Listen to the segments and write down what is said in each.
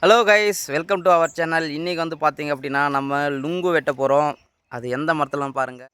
Hello guys, welcome to our channel. இன்றைக்கி வந்து பார்த்தீங்க அப்படின்னா நம்ம நுங்கு வெட்ட போகிறோம். அது எந்த மரத்துலன்னு பாருங்கள்.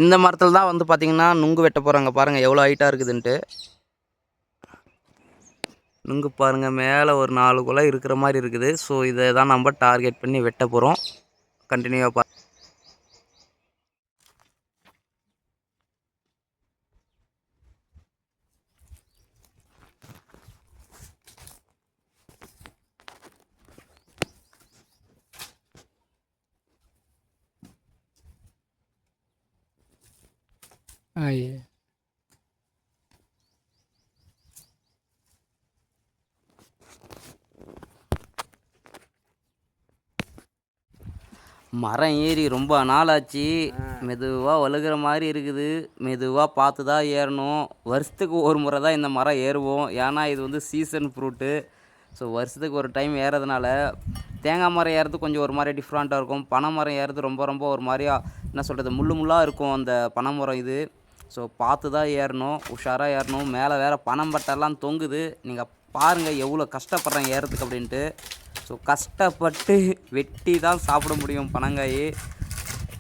இந்த மரத்தில் தான் வந்து பார்த்தீங்கன்னா நுங்கு வெட்ட போகிறாங்க. பாருங்கள் எவ்வளோ ஹைட்டாக இருக்குதுன்ட்டு. நுங்கு பாருங்கள், மேலே ஒரு 4 குலை இருக்கிற மாதிரி இருக்குது. ஸோ இதை தான் நம்ம டார்கெட் பண்ணி வெட்ட போகிறோம். கண்டினியூவாக மரம் ஏறி ரொம்ப நாள் ஆச்சு. மெதுவாக வழுகிற மாதிரி இருக்குது. மெதுவாக பார்த்து தான் ஏறணும். வருஷத்துக்கு ஒரு முறை தான் இந்த மரம் ஏறுவோம். ஏன்னா இது வந்து சீசன் ஃப்ரூட்டு. ஸோ வருஷத்துக்கு ஒரு டைம் ஏறதுனால தேங்காய் மரம் ஏறுறது கொஞ்சம் ஒரு மாதிரி டிஃப்ரெண்ட்டாக இருக்கும். பனை மரம் ஏறுறது ரொம்ப ரொம்ப ஒரு மாதிரியா என்ன சொல்கிறது, முள்ளாக இருக்கும் அந்த பனை மரம் இது. ஸோ பார்த்து தான் ஏறணும், உஷாராக ஏறணும். மேலே வேறு பனம்பட்டெல்லாம் தொங்குது. நீங்கள் பாருங்கள் எவ்வளோ கஷ்டப்படுறேன் ஏறதுக்கு அப்படின்ட்டு. ஸோ கஷ்டப்பட்டு வெட்டி தான் சாப்பிட முடியும் பனங்காய்.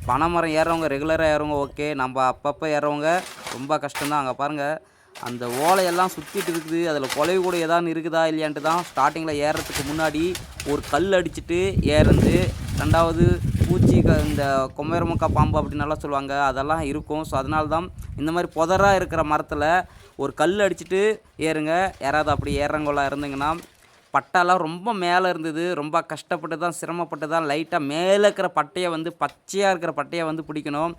பனைமரம் ஏறவங்க ரெகுலராக ஏறவங்க ஓகே. நம்ம அப்பப்போ ஏறவங்க ரொம்ப கஷ்டம்தான். அங்கே பாருங்கள், அந்த ஓலையெல்லாம் சுற்றிட்டு இருக்குது. அதில் குலைவு கூட ஏதாவது இருக்குதா இல்லையான்ட்டு தான் ஸ்டார்டிங்கில் ஏறுறதுக்கு முன்னாடி ஒரு கல் அடிச்சுட்டு ஏறுந்து. ரெண்டாவது பூச்சி இந்த கொம்மரமுக்கா பாம்பு அப்படின்னு நல்லா சொல்லுவாங்க, அதெல்லாம் இருக்கும். ஸோ அதனால தான் இந்த மாதிரி புதராக இருக்கிற மரத்தில் ஒரு கல் அடிச்சுட்டு ஏறுங்க. யாராவது அப்படி ஏறுறவங்களாம் இருந்தீங்கன்னா. பட்டாலாம் ரொம்ப மேலே இருந்தது. ரொம்ப கஷ்டப்பட்டு தான், சிரமப்பட்டு தான் லைட்டாக மேலே இருக்கிற பட்டையை வந்து பச்சையாக இருக்கிற பட்டையை வந்து பிடிக்கணும்.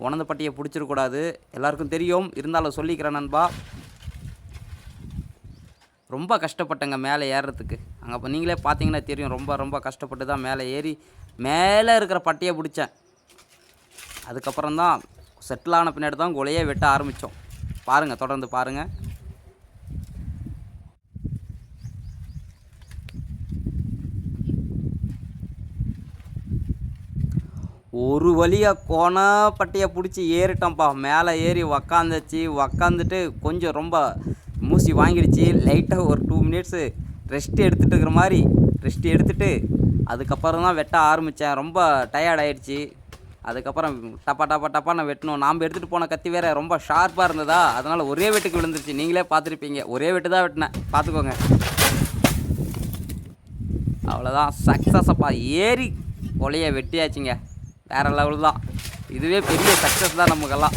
உணர்ந்த பட்டையை பிடிச்சிடக்கூடாது. எல்லாருக்கும் தெரியும், இருந்தாலும் சொல்லிக்கிறேன் நண்பா. ரொம்ப கஷ்டப்பட்டேங்க மேலே ஏறுறதுக்கு. அங்கே இப்போ நீங்களே பார்த்தீங்கன்னா தெரியும், ரொம்ப ரொம்ப கஷ்டப்பட்டு தான் மேலே ஏறி மேலே இருக்கிற பட்டையை பிடிச்சேன். அதுக்கப்புறம் தான் செட்டில் ஆன பின்னாடி தான் கொலையே வெட்ட ஆரம்பித்தோம். பாருங்கள், தொடர்ந்து பாருங்கள். ஒரு வழியாக கோணப்பட்டையை பிடிச்சி ஏறிட்டோம்ப்பா. மேலே ஏறி உக்காந்துட்டு கொஞ்சம் ரொம்ப மூசி வாங்கிடுச்சு. லைட்டாக ஒரு 2 மினிட்ஸு ரெஸ்ட் எடுத்துகிட்டு இருக்கிற மாதிரி ரெஸ்ட் எடுத்துகிட்டு அதுக்கப்புறம் தான் வெட்ட ஆரம்பித்தேன். ரொம்ப டயர்ட் ஆகிடுச்சி. அதுக்கப்புறம் டப்பா நான் வெட்டணும். நாம் எடுத்துகிட்டு போன கத்தி வேறு ரொம்ப ஷார்ப்பாக இருந்ததா, அதனால் ஒரே வெட்டுக்கு விழுந்துருச்சு. நீங்களே பார்த்துருப்பீங்க, ஒரே வெட்டு தான் வெட்டினேன், பார்த்துக்கோங்க. அவ்வளோதான், சக்ஸஸ் அப்பா. ஏறி கொலையை வெட்டியாச்சுங்க. வேறு லெவல் தான். இதுவே பெரிய சக்ஸஸ் தான் நமக்கெல்லாம்.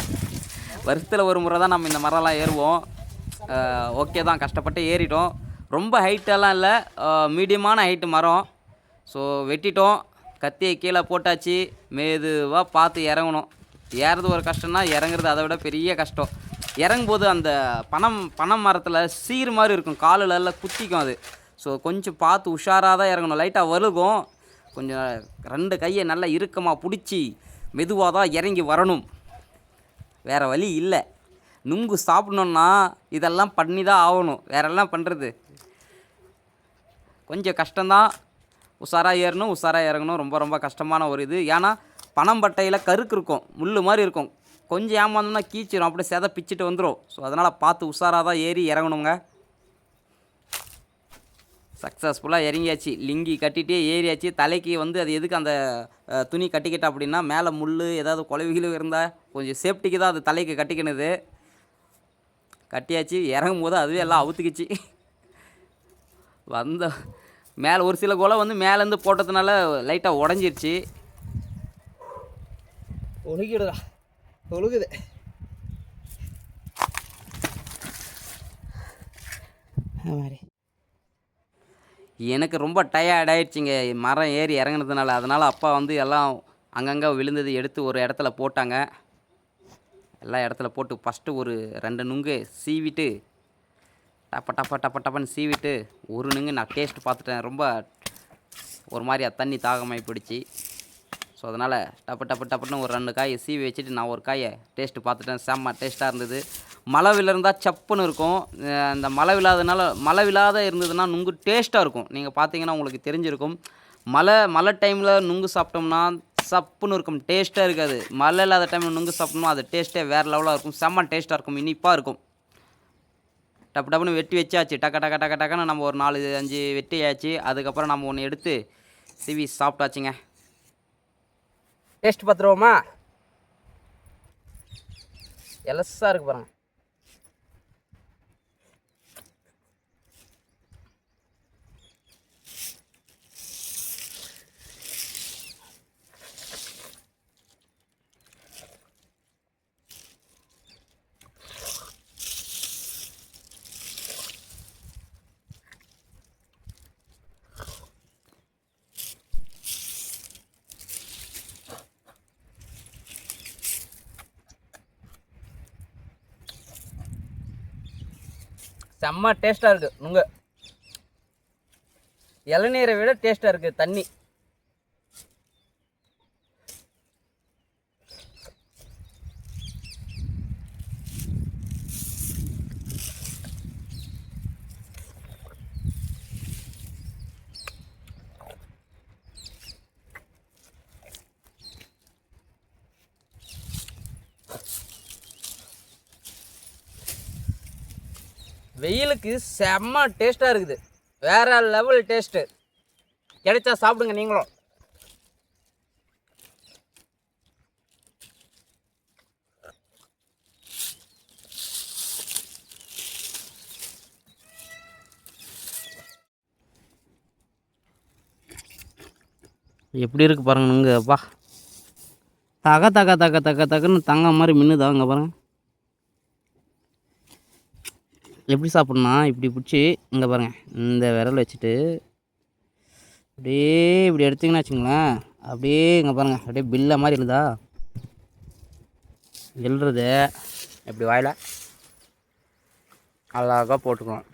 வருஷத்தில் ஒரு முறை தான் நம்ம இந்த மரம்லாம் ஏறுவோம். ஓகே தான், கஷ்டப்பட்டு ஏறிட்டோம். ரொம்ப ஹைட்டெல்லாம் இல்லை, மீடியமான ஹைட்டு மரம். ஸோ வெட்டிட்டோம், கத்தியை கீழே போட்டாச்சு. மெதுவாக பார்த்து இறங்கணும். ஏறது ஒரு கஷ்டம்னா இறங்குறது அதை விட பெரிய கஷ்டம். இறங்கும்போது அந்த பனம் மரத்தில் சீர் மாதிரி இருக்கும், காலில் குத்திக்கும் அது. ஸோ கொஞ்சம் பார்த்து உஷாராக தான் இறங்கணும். லைட்டாக வழுகும். கொஞ்சம் 2 கையை நல்லா இறுக்கமாக பிடிச்சி மெதுவாக தான் இறங்கி வரணும். வேறு வழி இல்லை. நுங்கு சாப்பிட்ணுன்னா இதெல்லாம் பண்ணி தான் ஆகணும். வேறெல்லாம் பண்ணுறது கொஞ்சம் கஷ்டம்தான். உஷாராக ஏறணும், உஷாராக இறங்கணும். ரொம்ப ரொம்ப கஷ்டமான ஒரு இது. ஏன்னா பனம்பட்டையில் கருக்கு இருக்கும், முள் மாதிரி இருக்கும். கொஞ்சம் ஏமாந்தோம்னா கீச்சிடும், அப்படியே செதை பிச்சுட்டு வந்துடும். ஸோ அதனால் பார்த்து உஷாராக தான் ஏறி இறங்கணுங்க. சக்ஸஸ்ஃபுல்லாக இறங்கியாச்சு. லிங்கி கட்டிகிட்டே ஏறியாச்சு. தலைக்கு வந்து அது எதுக்கு அந்த துணி கட்டிக்கிட்டா அப்படின்னா, மேலே முள் ஏதாவது குலைவுகளும் இருந்தால் கொஞ்சம் சேஃப்டிக்கு தான் அது தலைக்கு கட்டிக்கினது. கட்டியாச்சு. இறங்கும் போது அதுவே எல்லாம் அவுத்துக்குச்சு. வந்த மேலே ஒரு சில குலை வந்து மேலேருந்து போட்டதுனால லைட்டாக உடஞ்சிருச்சு. ஒழுகிடுதா, ஒழுகுது. மாதிரி எனக்கு ரொம்ப டயர்ட் ஆகிடுச்சிங்க மரம் ஏறி இறங்குனதுனால. அதனால் அப்பா வந்து எல்லாம் அங்கங்கே விழுந்தது எடுத்து ஒரு இடத்துல போட்டாங்க. எல்லா இடத்துல போட்டு ஃபஸ்ட்டு ஒரு 2 நுங்கு சீவிட்டு டப்பன்னு சீவிட்டு ஒரு நுங்கு நான் டேஸ்ட் பார்த்துட்டேன். ரொம்ப ஒரு மாதிரியா தண்ணி தாகமாகி போயிடுச்சு. ஸோ அதனால் டப்புன்னு ஒரு 2 காயை சீவி வச்சுட்டு நான் ஒரு காயை டேஸ்ட்டு பார்த்துட்டேன். செம்ம டேஸ்ட்டாக இருந்தது. மழை இருந்தால் சப்புன்னு இருக்கும். இந்த மழை இல்லாத இருந்ததுன்னா நுங்கு டேஸ்ட்டாக இருக்கும். நீங்கள் பார்த்தீங்கன்னா உங்களுக்கு தெரிஞ்சிருக்கும். மழை டைமில் நுங்கு சாப்பிட்டோம்னா சப்புன்னு இருக்கும், டேஸ்ட்டாக இருக்காது. மழை இல்லாத டைமில் நுங்கு சாப்பிட்டோம்னா அது டேஸ்ட்டே வேறு லெவலாக இருக்கும். செம்ம டேஸ்ட்டாக இருக்கும், இனிப்பாக இருக்கும். டப்பு டப்புன்னு வெட்டி வச்சாச்சு. டக்குன்னு நம்ம ஒரு 4 5 வெட்டியாச்சு. அதுக்கப்புறம் நம்ம ஒன்று எடுத்து சிவி சாப்பிட்டாச்சுங்க. டேஸ்ட் பார்த்துருவோமா? எலசாக இருக்கு பாருங்க. செம்ம டேஸ்ட்டாக இருக்குது. நுங்க இளநீரை விட டேஸ்ட்டாக இருக்குது தண்ணி. வெயிலுக்கு செம்ம டேஸ்ட்டாக இருக்குது. வேறு லெவல் டேஸ்ட்டு. கிடைச்சா சாப்பிடுங்க நீங்களும். எப்படி இருக்குது பாருங்க. இங்கே அப்பா தகன்னு தங்க மாதிரி மின்னுதா. அங்கே பாருங்க. எப்படி சாப்பிட்ணுன்னா இப்படி பிடிச்சி இங்கே பாருங்கள், இந்த விரல் வச்சுட்டு அப்படியே இப்படி எடுத்திங்கன்னா வச்சுங்களேன், அப்படியே இங்கே பாருங்கள், அப்படியே பில்லை மாதிரி இருக்குதா எழுறது. இப்படி வாயில் அழகாக போட்டுக்கலாம்.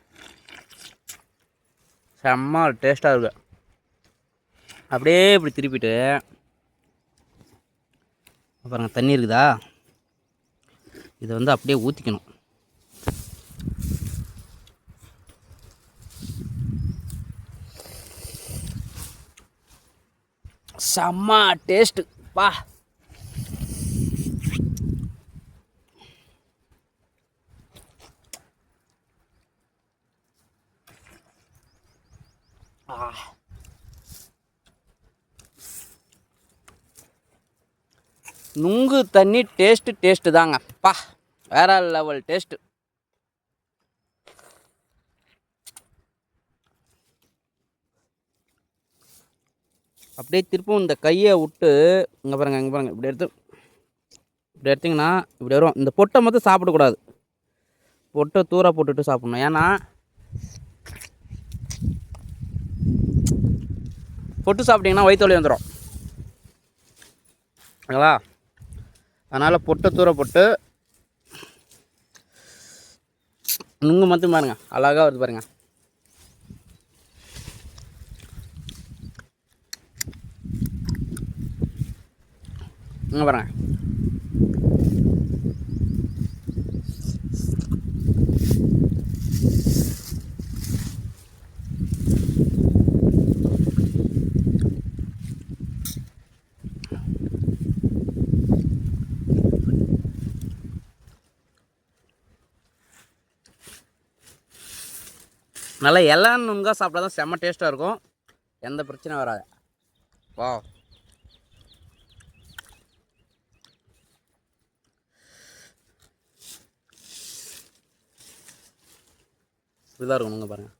செம்ம டேஸ்ட்டாக இருக்குது. அப்படியே இப்படி திருப்பிட்டு பாருங்கள், தண்ணி இருக்குதா, இதை வந்து அப்படியே ஊற்றிக்கணும். செம்ம டேஸ்ட்டு பா. நுங்கு தண்ணி டேஸ்ட்டு தாங்க பா. வேற லெவல் டேஸ்ட்டு. அப்படியே திருப்பும் இந்த கையை விட்டு இங்கே பாருங்கள், இப்படி எடுத்திங்கன்னா இப்படி வரும். இந்த பொட்டை மட்டும் சாப்பிடக்கூடாது, பொட்டை தூர போட்டுட்டு சாப்பிட்ணும். ஏன்னா பொட்டு சாப்பிட்டிங்கன்னா வயிற்று வலி வந்துடும் ஓகேவா. அதனால் பொட்டை தூர போட்டு நுங்கு மட்டும் பாருங்கள், அழகாக வருது பாருங்கள். இங்கே பாருங்க, நல்லா எல்லாம் நுங்காக சாப்பிட்டா தான் செம்ம டேஸ்ட்டாக இருக்கும். எந்த பிரச்சனையும் வராது. வா, இப்படிதான் இருக்கும் நுங்க பாருங்கள்.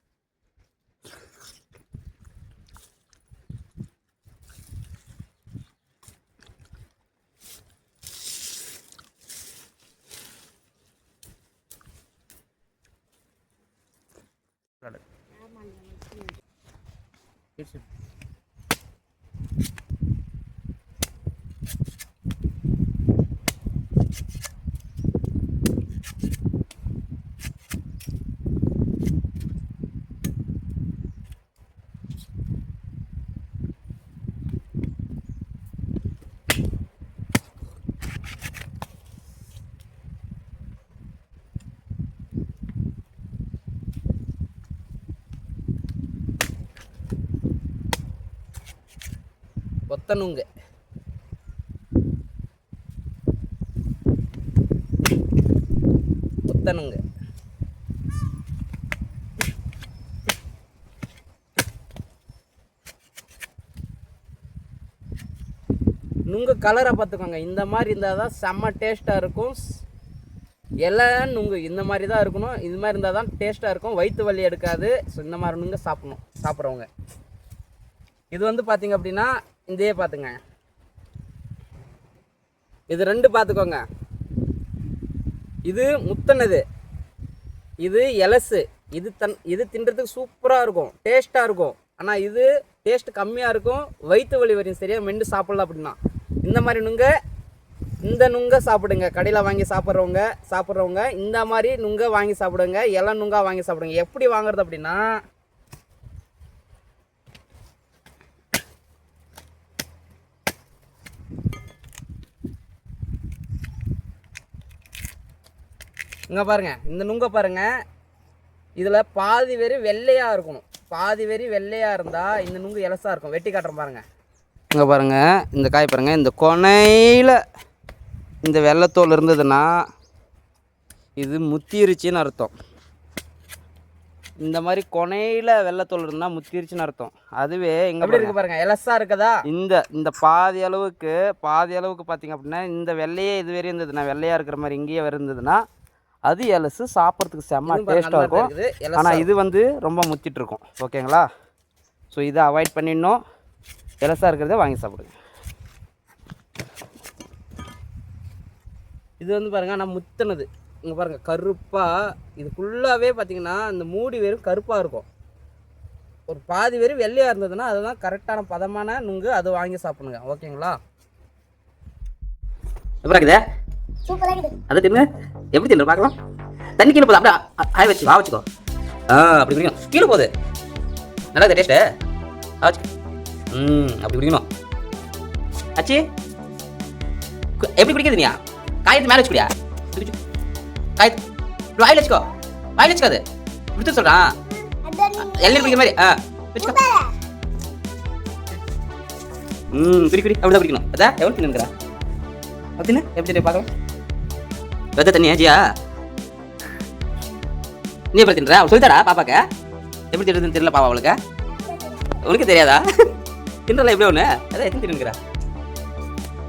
கொத்தனுங்க கொத்தனுங்க நுங்கு கலரை பார்த்துக்கோங்க. இந்த மாதிரி இருந்தால் தான் செம்ம டேஸ்ட்டாக இருக்கும். எல்லா நுங்கு இந்த மாதிரி தான் இருக்கணும். இது மாதிரி இருந்தால் தான் டேஸ்ட்டாக இருக்கும், வயிற்று வலி எடுக்காது. ஸோ இந்த மாதிரி நுங்கு சாப்பிடணும் சாப்பிட்றவங்க. இது வந்து பார்த்திங்க அப்படின்னா இதே பார்த்துங்க, இது 2 பார்த்துக்கோங்க. இது முத்தனது, இது எலசு. இது தின்றதுக்கு சூப்பராக இருக்கும், டேஸ்ட்டாக இருக்கும். ஆனால் இது டேஸ்ட் கம்மியாக இருக்கும், வயிற்று வலி வரையும் சரியாக மென்று சாப்பிடலாம். அப்படின்னா இந்த மாதிரி இந்த நுங்கை சாப்பிடுங்க. கடையில் வாங்கி சாப்பிட்றவங்க இந்த மாதிரி நுங்கை வாங்கி சாப்பிடுங்க. இலை நுங்கா வாங்கி சாப்பிடுங்க. எப்படி வாங்குறது அப்படின்னா, இங்கே பாருங்கள், இந்த நுங்கை பாருங்கள். இதில் பாதி வெறி வெள்ளையாக இருக்கணும். பாதி வெறி வெள்ளையாக இருந்தால் இந்த நுங்கு இலசாக இருக்கும். வெட்டி காட்டுறேன் பாருங்கள். இங்கே பாருங்கள், இந்த காய் பாருங்கள். இந்த கொனையில் இந்த வெள்ளைத்தோல் இருந்ததுன்னா இது முத்திருச்சின்னு அர்த்தம். இந்த மாதிரி கொனையில் வெள்ளைத்தோல் இருந்தால் முத்திருச்சின்னு அர்த்தம். அதுவே இங்கே எப்படி இருக்குது பாருங்கள், இலசாக இருக்குதா. இந்த பாதி அளவுக்கு பார்த்திங்க அப்படின்னா இந்த வெள்ளையே இதுவரை இருந்ததுன்னா, வெள்ளையாக இருக்கிற மாதிரி இங்கேயே இருந்ததுன்னா அது எலசு. சாப்பிட்றதுக்கு செம்ம டேஸ்ட்டாக இருக்கும். ஆனால் இது வந்து ரொம்ப முத்திட்டு இருக்கும். ஓகேங்களா? ஸோ இதை அவாய்ட் பண்ணிடணும். எலசாக இருக்கிறத வாங்கி சாப்பிடுங்க. இது வந்து பாருங்கள், நான் முத்தினது. இங்கே பாருங்கள், கருப்பாக. இது ஃபுல்லாகவே பார்த்திங்கன்னா இந்த மூடி வெறும் கருப்பாக இருக்கும். ஒரு பாதி வெறும் வெள்ளையாக இருந்ததுன்னா அதுதான் கரெக்டான பதமான நுங்கு. அதை வாங்கி சாப்பிடுங்க. ஓகேங்களா? எப்படி இருக்குது? அதை தின்னு எப்படி தின்னு பார்க்கலாம். தண்ணி கீழே போகுது, அப்படியே வச்சு வச்சுக்கோ. அப்படி குடிக்கணும். கீழே போகுது. நல்லா இருக்குது டேஸ்ட்டு. வச்சுக்கோ. அப்படி குடிக்கணும். ஆச்சு எப்படி குடிக்கிறது? நீயா காயத்து மேலே வச்சுக்கியா? காயத்து வாயில் வச்சுக்கோ. வாயில் வச்சுக்காது. விடுத்து சொல்கிறான். எல்லாம் குடிக்கிற மாதிரி வச்சுக்கோ. குடி அப்படிதான் குடிக்கணும். அதான் எவ்வளோ தின்னுங்கிறா அப்படின்னு எப்படி தின்னு பார்க்கலாம். வெத்த தண்ணி ஆச்சியா? நீ எப்படி தின்ற? அவள் சொல்லித்தாரா பாப்பாக்க? எப்படி தின்னு தெரியல பாப்பா அவளுக்கு? உனக்கு தெரியாதா? தின்றல எப்படி ஒன்று? அதான் எத்தனை தின்னுங்கிறா?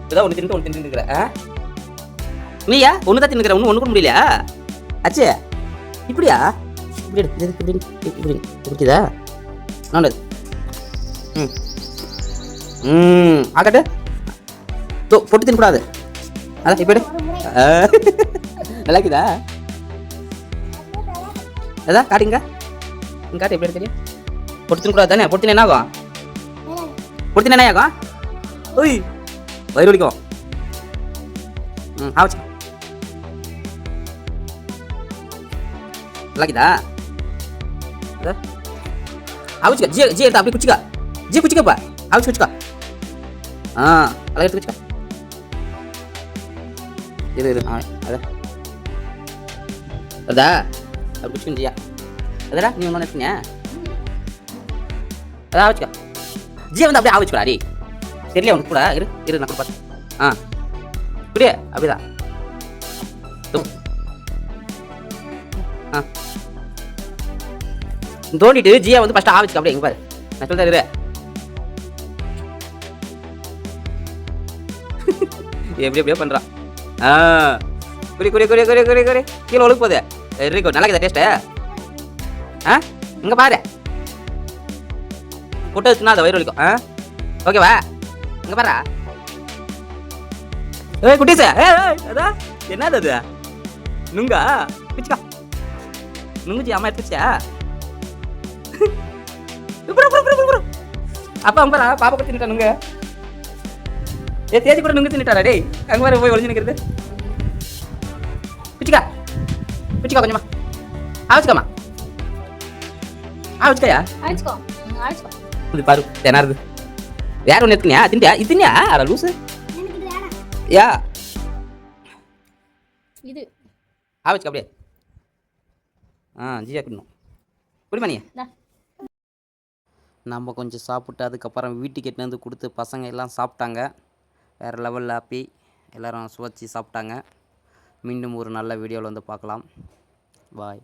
இதான் ஒன்று தின்னு ஒன்று தின்னுங்கிற. நீயா ஒன்று தான் தின்னுக்கிற? ஒன்று கூட முடியலையா? ஆச்சு இப்படியா? இப்படி இப்படி குடிக்குதா? நல்லது. ஆகட்டு பொட்டு தின்னக்கூடாது. அதான் இப்படி நல்லா இருக்குதா? அதான் காட்டுங்க. காட்டு எப்படி தெரியும்? பொட்டு தின்னக்கூடாது தானே? பொட்டு என்ன ஆகும்? பொட்டு என்ன ஆகும்? ஓய் வயிறு வலிக்கும். ஆச்சு நல்லா இருக்குதா? அவிச்சுக்கா. ஜி எடுத்து அப்படி குச்சிக்கா. ஜி குச்சிக்கப்பா. அவிச்சு குச்சிக்கா. நல்லா எடுத்து குச்சிக்கா. இது அதான் அதா அப்படி குச்சிக்கிறியா? அதடா நீ ஒன்று எடுத்துங்க. அதான் ஆவச்சுக்கா. ஜியை வந்து அப்படியே ஆவச்சுக்கா. அடி தெரியல உனக்கு கூட. இரு நான் கூட பார்த்து. இப்படியே அப்படிதான். தோண்டிட்டு ஜியா வந்து ஃபஸ்ட்டு ஆவச்சுக்கா. அப்படியே எங்க பாரு, நான் சொல்றேன் இரு. எப்படி எப்படியோ பண்ணுறான். குறி குறி குறி குறி குறி குறி கீழே ஒழுக்கு போகுது. Very good. நல்லா இருக்குதா டேஸ்ட்டு? இங்கே பாரு, புட்டை வச்சுன்னா அதை வயிறு வலிக்கும். ஓகேவா? இங்கே பாரா. குட்டீஸா அதான் என்னது அது? நுங்கா பிச்சுக்கா. நுங்குச்சி அம்மா எடுத்துச்சா? அப்பா அம்மா பாப்பா கூட தின்னுட்டா நுங்க. தேதி கூட நுங்கு தின்னுட்டாரா? டேய் அங்கே வர போய் ஒழிஞ்சு நிற்கிறது. பிச்சுக்கா பிச்சுக்கா கொஞ்சமா. ஆவச்சுக்காமா. ஆவச்சுக்காயா? இது பாரு தெனாருது. வேற ஒன்று எடுத்துனியா? தின்னியா? இது தின்னியா? அட லூசு. யா இது ஆவச்சுக்கா அப்படியே. ஜியா குடிணும். குடிமா நீ. நம்ம கொஞ்சம் சாப்பிட்டு அதுக்கப்புறம் வீட்டுக்கு எட்டு வந்து கொடுத்து பசங்க எல்லாம் சாப்பிட்டாங்க. வேறு லெவலில் ஹாப்பி. எல்லோரும் சுவைச்சி சாப்பிட்டாங்க. மீண்டும் ஒரு நல்ல வீடியோவில் வந்து பார்க்கலாம். பாய்.